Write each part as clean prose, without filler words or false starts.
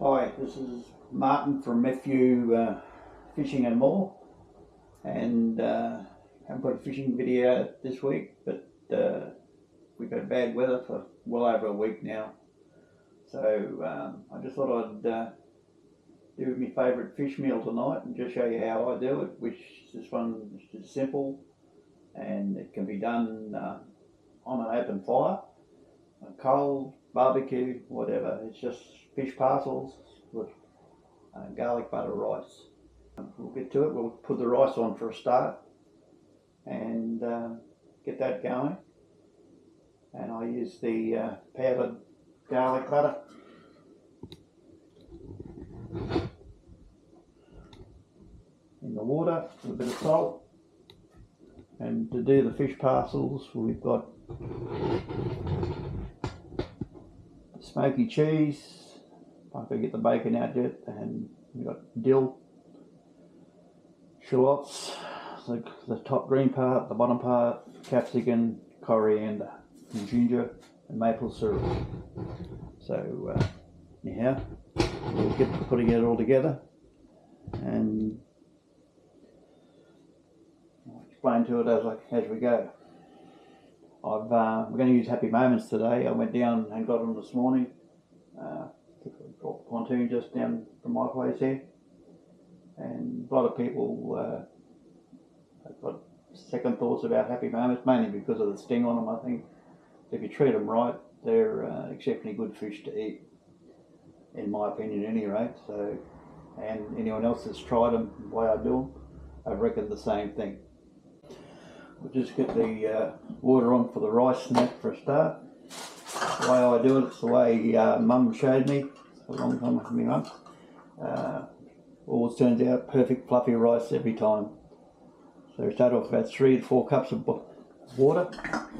Hi, this is Martin from FU Fishing and More, and haven't got a fishing video out this week, but we've had bad weather for well over a week now, so I just thought I'd do my favourite fish meal tonight and just show you how I do it, which this one is just simple and it can be done on an open fire, a coal, barbecue, whatever. It's just fish parcels with garlic butter rice. We'll get to it. We'll put the rice on for a start and get that going. And I use the powdered garlic butter. In the water with a bit of salt. And to do the fish parcels, we've got smoky cheese. I'm going to get the bacon out yet, and we've got dill, shallots, the top green part, the bottom part, capsicum, coriander, and ginger, and maple syrup. So anyhow, we'll get to putting it all together, and I'll explain to it as we go. We're going to use Happy Moments today. I went down and got them this morning. Brought the pontoon just down from my place here, and a lot of people have got second thoughts about Happy Moments, mainly because of the sting on them. I think if you treat them right, they're exceptionally good fish to eat, in my opinion, at any rate. So, and anyone else that's tried them the way I do them, I reckon the same thing. We'll just get the water on for the rice and that for a start. The way I do it, it's the way Mum showed me a long time with my mum. Always turns out perfect fluffy rice every time. So we start off about 3 to 4 cups of water. Out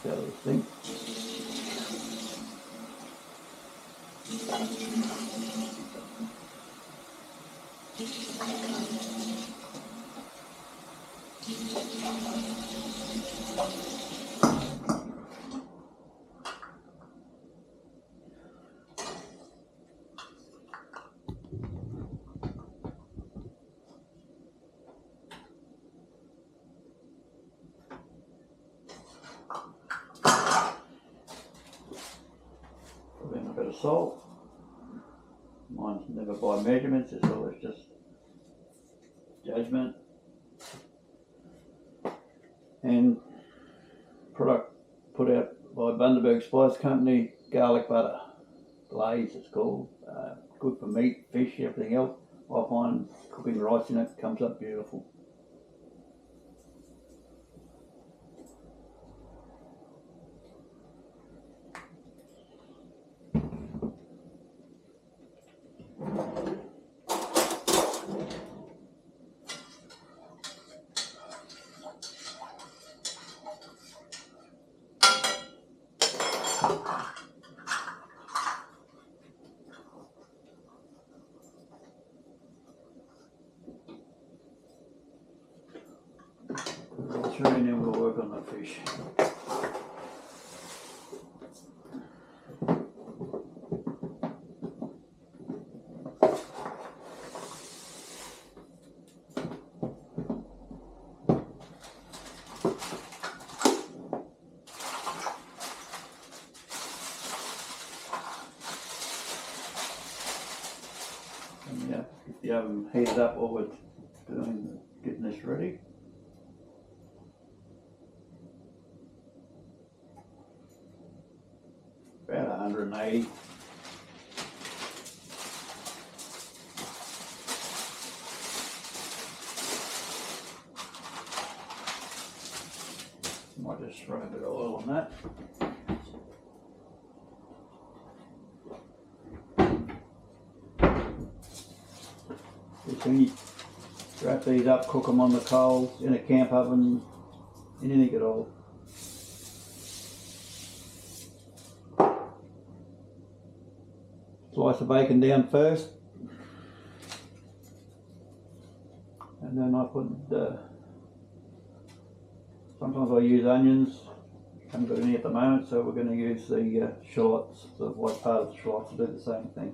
of this thing. Put in a bit of salt. Mine's never by measurements, it's always just judgment. And product put out by Bundaberg Spice Company, garlic butter glaze it's called. Good for meat, fish, everything else. I find cooking rice in it comes up beautiful. Through and then we'll work on the fish. And yeah, get the oven heated up while we're doing getting this ready. About 180. Might just throw a bit of oil on that. Just when you wrap these up, cook them on the coals, in a camp oven, anything at all. Slice the bacon down first, and then I put sometimes I use onions, Haven't got any at the moment, so we're going to use the shallots, the white part of the shallots, to do the same thing.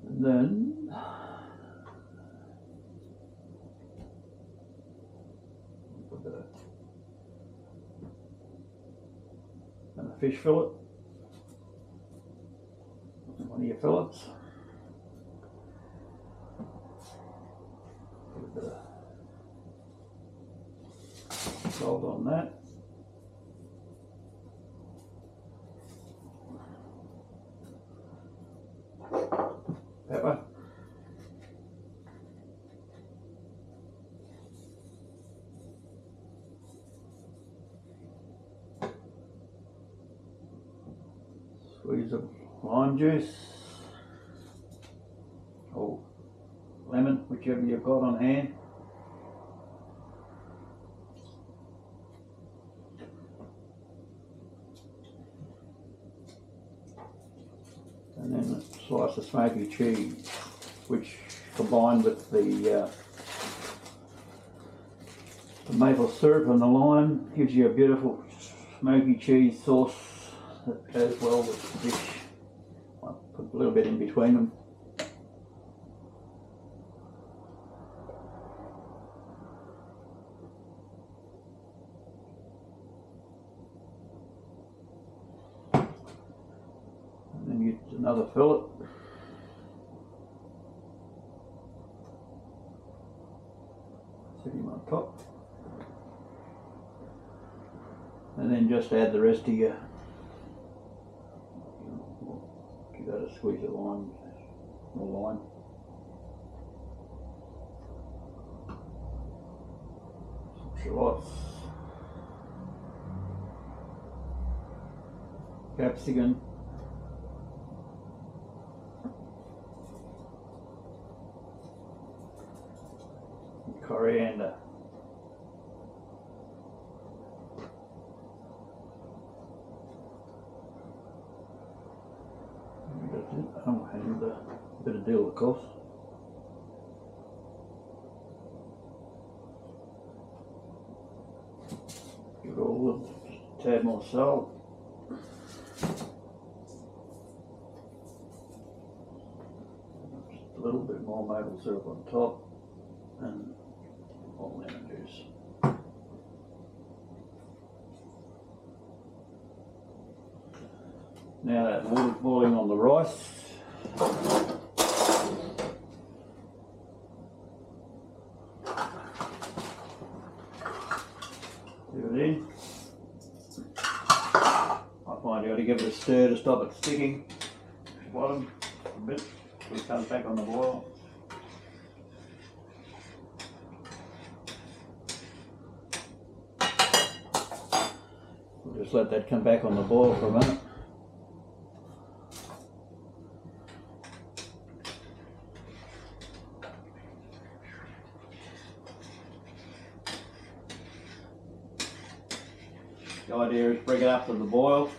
And then and a fish fillet, one of your fillets, put a bit of salt on that, pepper, squeeze of lime juice or lemon, whichever you've got on hand. And then a slice of smoky cheese, which combined with the maple syrup and the lime gives you a beautiful smoky cheese sauce that goes well with the dish. I'll put a little bit in between them. And then use another fillet. Set him on top. And then just add the rest of your, give that a squeeze of lime, more lime. Some shallots, capsicum, and coriander. Oh, and a bit of dill, of course. Give it all a tad more salt. Just a little bit more maple syrup on top, and more lemon juice. Now that water's boiling on the rice. Do it in. I find you got to give it a stir to stop it sticking. Bottom a bit. It comes back on the boil. We'll just let that come back on the boil for a minute. The idea is bring it up to the boil,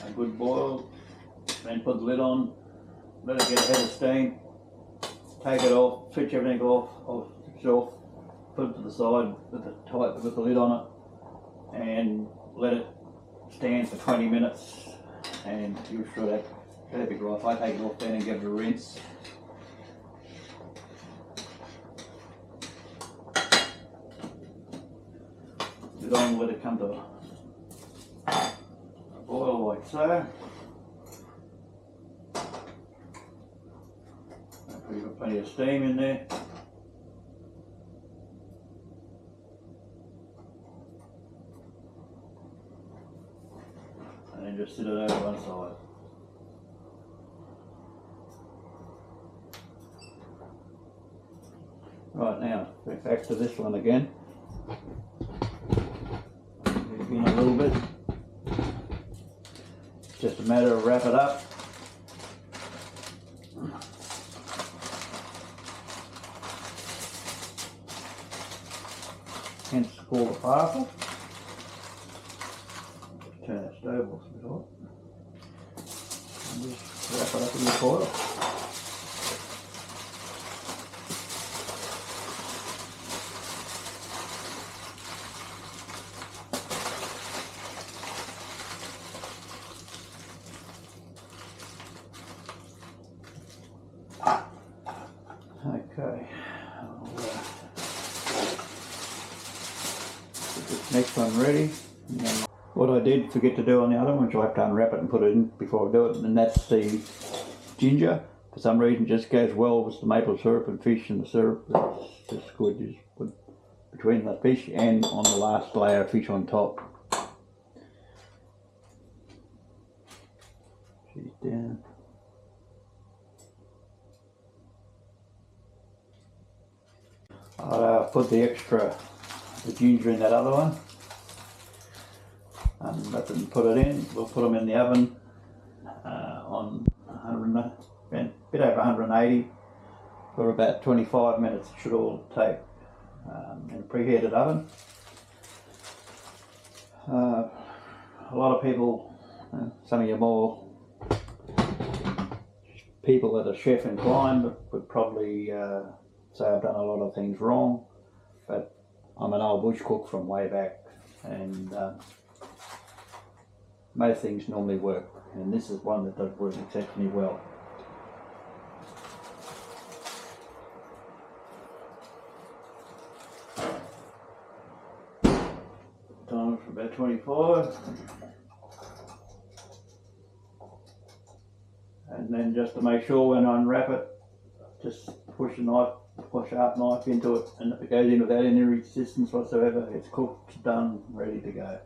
a good boil, then put the lid on, let it get a head of steam, take it off, switch everything off, switch it off, put it to the side with the lid on it, and let it stand for 20 minutes, and you're sure that'll be right. I take it off then and give it a rinse. It on, let it come to a boil like so. We've got plenty of steam in there. And then just sit it over one side. Right, now back to this one again. In a little bit. It's just a matter of wrap it up. hence called a parcel. Just turn that stove off a bit hot. And just wrap it up in the foil. Okay, I'll get this next one ready. And then what I did forget to do on the other one, which I have to unwrap it and put it in before I do it, and that's the ginger. For some reason it just goes well with the maple syrup and fish, and the syrup is just good. Just put between the fish and on the last layer of fish on top. She's down. I'll put the ginger in that other one, and let them put it in. We'll put them in the oven on 100, a bit over 180 for about 25 minutes. It should all take in a preheated oven. A lot of people, some of you more people that are chef inclined would probably say I've done a lot of things wrong, but I'm an old bush cook from way back, and most things normally work, and this is one that does work exceptionally well. Time for about 25, and then just to make sure when I unwrap it, just push a sharp knife into it, and if it goes in without any resistance whatsoever, it's cooked, done, ready to go.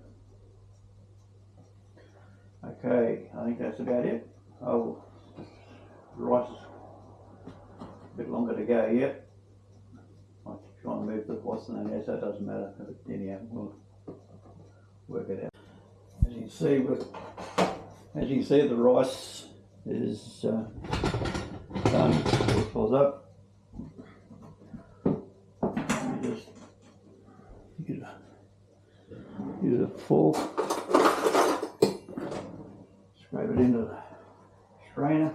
Okay, I think that's about it. Oh, the rice is a bit longer to go yet. I'm trying to move the what's the name there, so it doesn't matter. But anyhow, we'll work it out. As you can see, the rice is done. It falls up. Use a fork, scrape it into the strainer.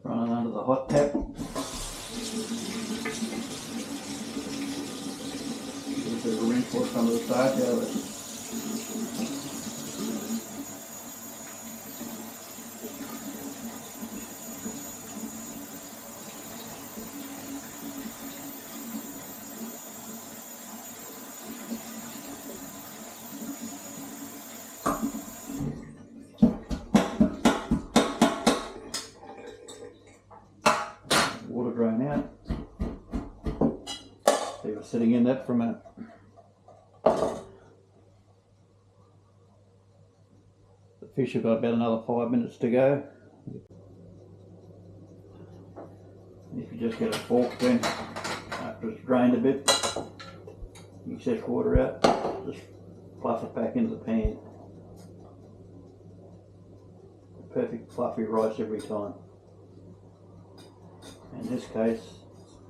Run it under the hot tap. Give it a rinse, wash some of the starch out of it. Water drain out. Leave it sitting in that for a minute. The fish have got about another 5 minutes to go. If you just get a fork, then after it's drained a bit, excess water out, just fluff it back into the pan. Perfect fluffy rice every time. In this case,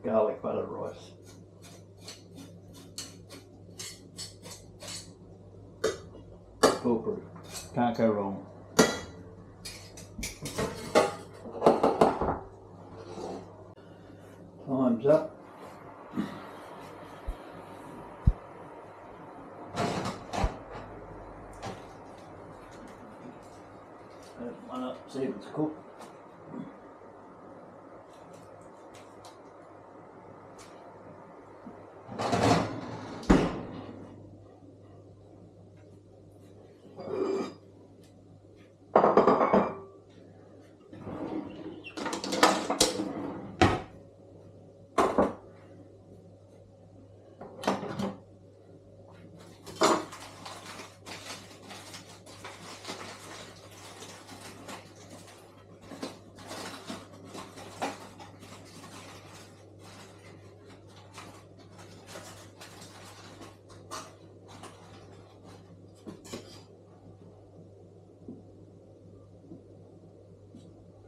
garlic butter rice. Foolproof. Can't go wrong. Time's up. Open one up, see if it's cooked.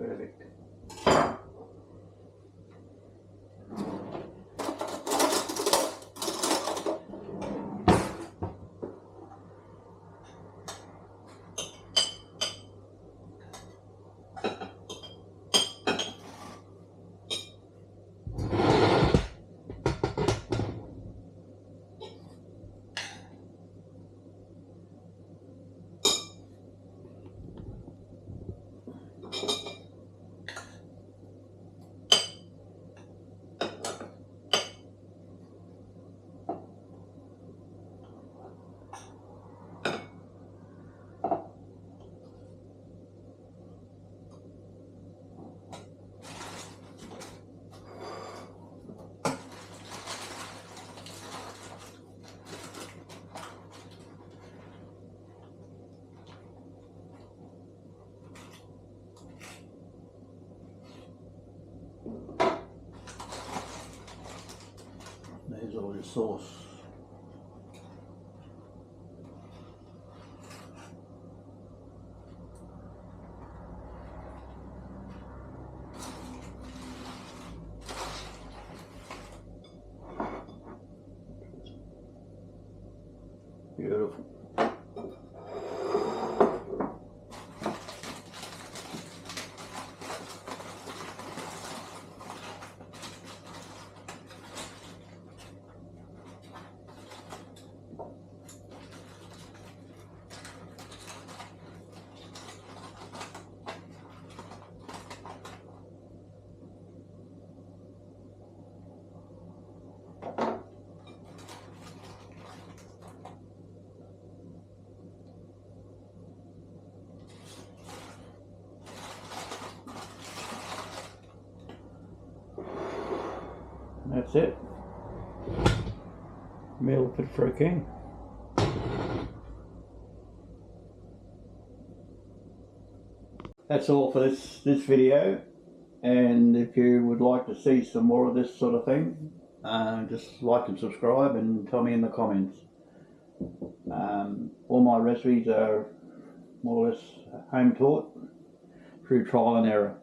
Perfect. There's all your sauce. Beautiful. That's it. Meal fit for a king. That's all for this video, and if you would like to see some more of this sort of thing, just like and subscribe and tell me in the comments. All my recipes are more or less home taught through trial and error.